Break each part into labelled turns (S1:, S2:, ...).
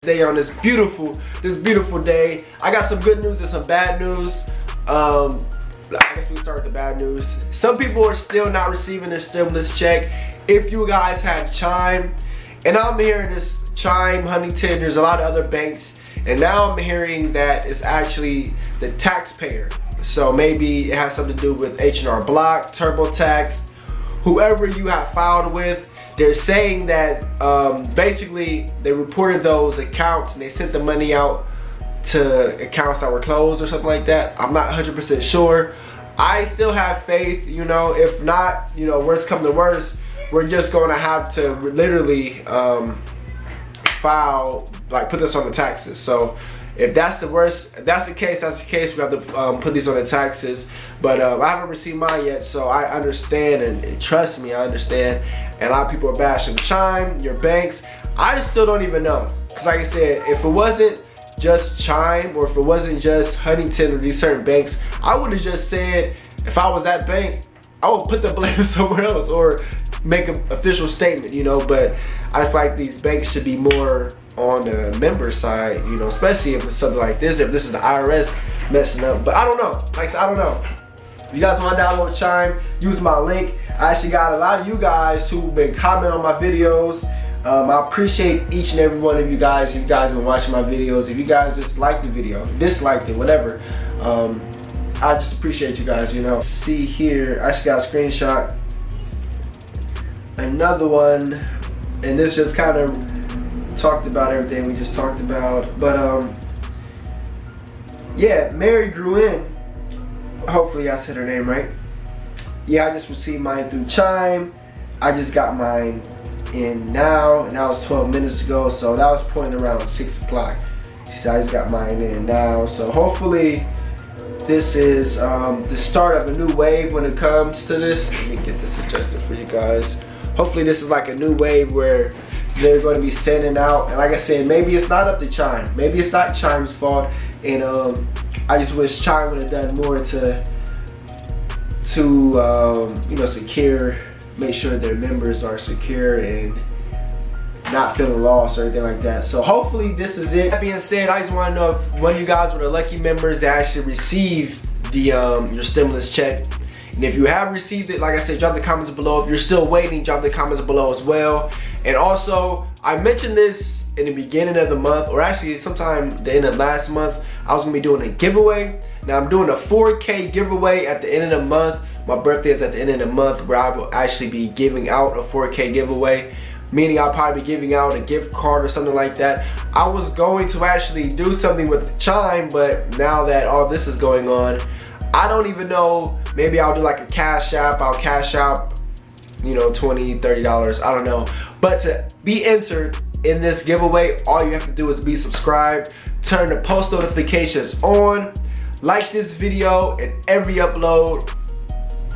S1: today on this beautiful day. I got some good news and some bad news. I guess we start with the bad news. Some people are still not receiving their stimulus check. If you guys have Chime, and I'm hearing this Chime, Huntington, there's a lot of other banks, and now I'm hearing that it's actually the taxpayer. So maybe it has something to do with H&R Block, TurboTax, whoever you have filed with. They're saying that basically they reported those accounts and they sent the money out to accounts that were closed or something like that. I'm not 100% sure. I still have faith, you know. If not, you know, worst come to worst, we're just going to have to literally file, like put this on the taxes. So if that's the worst, if that's the case, that's the case. We have to put these on the taxes. But I haven't received mine yet, so I understand, and trust me, I understand. And a lot of people are bashing Chime, your banks. I still don't even know. Because like I said, if it wasn't just Chime, or if it wasn't just Huntington or these certain banks, I would have just said, if I was that bank, I would put the blame somewhere else or make an official statement, you know. But I feel like these banks should be more on the member side, you know, especially if it's something like this, if this is the IRS messing up. But I don't know, like I don't know. If you guys want to download Chime, use my link. I actually got a lot of you guys who've been commenting on my videos. I appreciate each and every one of you guys. If you guys have been watching my videos, if you guys just liked the video, disliked it, whatever, I just appreciate you guys, you know. See here, I actually got a screenshot. Another one, and this just kind of talked about everything we just talked about. But yeah, Mary grew in. Hopefully I said her name right. Yeah, I just received mine through Chime. I just got mine in now, and that was 12 minutes ago, so that was pointing around 6 o'clock. So I just got mine in now, so hopefully this is the start of a new wave when it comes to this. Let me get this adjusted for you guys. Hopefully this is like a new wave where they're going to be sending out, and like I said, maybe it's not up to Chime, maybe it's not Chime's fault, and I just wish Chime would have done more to you know, secure, make sure their members are secure and not feeling lost or anything like that. So hopefully this is it. That being said, I just want to know if one of you guys were the lucky members that actually received the your stimulus check. And if you have received it, like I said, drop the comments below. If you're still waiting, drop the comments below as well. And also, I mentioned this in the beginning of the month, or actually sometime the end of last month, I was gonna be doing a giveaway. Now I'm doing a 4K giveaway at the end of the month. My birthday is at the end of the month, where I will actually be giving out a 4K giveaway, meaning I'll probably be giving out a gift card or something like that. I was going to actually do something with Chime, but now that all this is going on, I don't even know. Maybe I'll do like a cash app. I'll cash out, you know, $20, $30, I don't know. But to be entered in this giveaway, all you have to do is be subscribed, turn the post notifications on, like this video, and every upload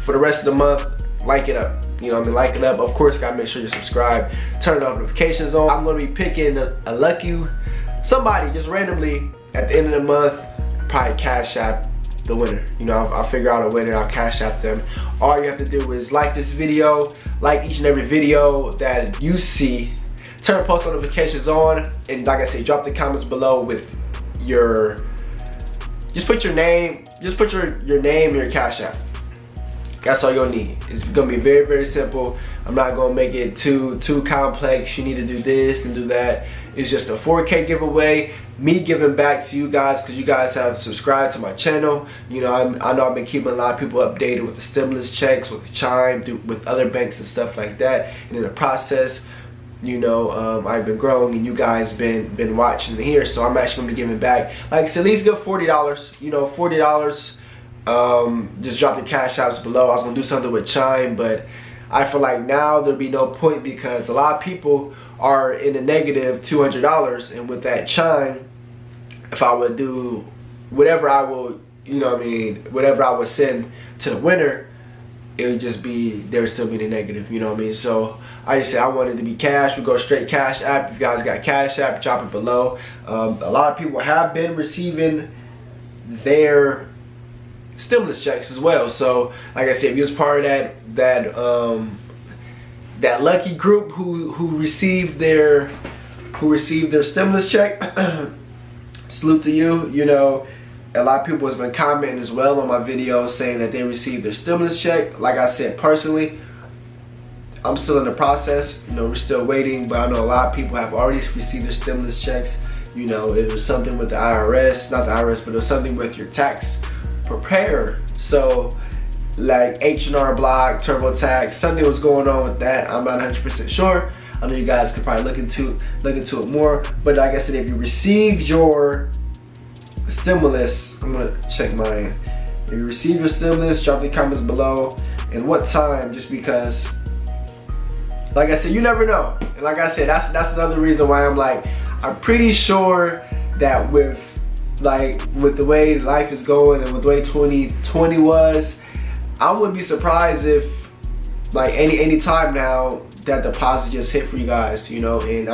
S1: for the rest of the month, like it up. You know what I mean, like it up. Of course, gotta make sure you're subscribed, turn the notifications on. I'm gonna be picking a lucky somebody just randomly at the end of the month, probably cash app the winner. You know, I'll figure out a winner, I'll cash app them. All you have to do is like this video, like each and every video that you see, turn post notifications on, and like I said, drop the comments below with your, just put your name, your name, your cash app. That's all you'll need. It's gonna be very, very simple. I'm not gonna make it too complex. You need to do this and do that. It's just a 4K giveaway. Me giving back to you guys because you guys have subscribed to my channel. You know, I know I've been keeping a lot of people updated with the stimulus checks, with the Chime, with other banks and stuff like that. And in the process, you know, I've been growing and you guys been watching here. So I'm actually gonna be giving back. Like I said, at least give $40. You know, $40. Just drop the cash apps below. I was gonna do something with Chime, but I feel like now there'll be no point because a lot of people are in the negative $200, and with that Chime, if I would do whatever I will, you know what I mean, whatever I would send to the winner, it would just be, there would still be the negative, you know what I mean? So I just said I wanted to be cash. We go straight cash app. If you guys got cash app, drop it below. A lot of people have been receiving their stimulus checks as well. So like I said, if you was part of that lucky group who received their who received their stimulus check, salute to you. You know, a lot of people has been commenting as well on my videos saying that they received their stimulus check. Like I said, personally, I'm still in the process. You know, we're still waiting, but I know a lot of people have already received their stimulus checks. You know, it was something with the IRS, not the IRS, but it was something with your tax preparer. So, like H&R Block, TurboTax, something was going on with that. I'm not 100% sure. I know you guys could probably look into it more. But like I said, if you received your stimulus, I'm gonna check mine. If you received your stimulus, drop the comments below and what time, just because, like I said, you never know. And like I said, that's another reason why I'm pretty sure that with the way life is going and with the way 2020 was, I wouldn't be surprised if like any time now that deposit just hit for you guys, you know. And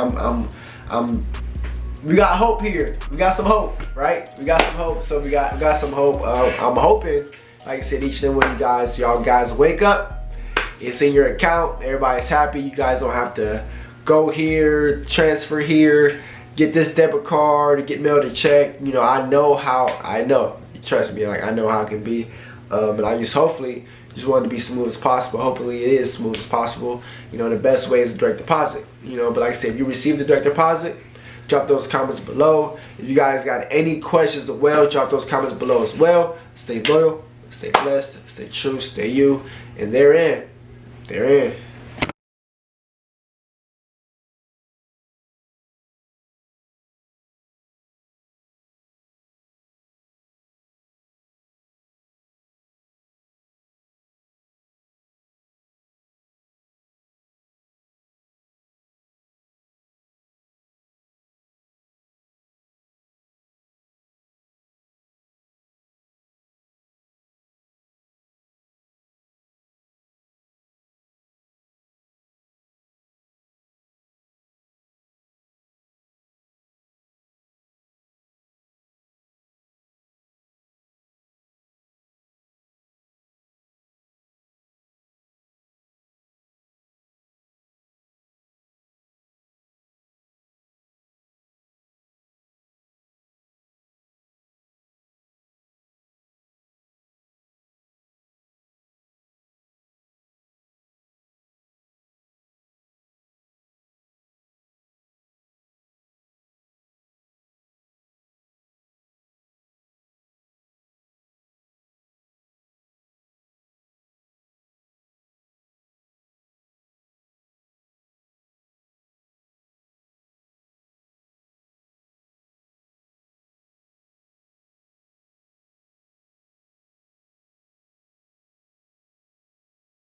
S1: we got hope here. We got some hope, right? We got some hope. So we got some hope. I'm hoping, like I said, each and every one of you guys, y'all guys wake up. It's in your account. Everybody's happy. You guys don't have to go here, transfer here, get this debit card, get mailed a check. You know, I know. Trust me, like I know how it can be. And I just hopefully just want it to be smooth as possible. Hopefully it is smooth as possible. You know, the best way is direct deposit. You know, but like I said, if you receive the direct deposit, drop those comments below. If you guys got any questions as well, drop those comments below as well. Stay loyal, stay blessed, stay true, stay you, and they're in.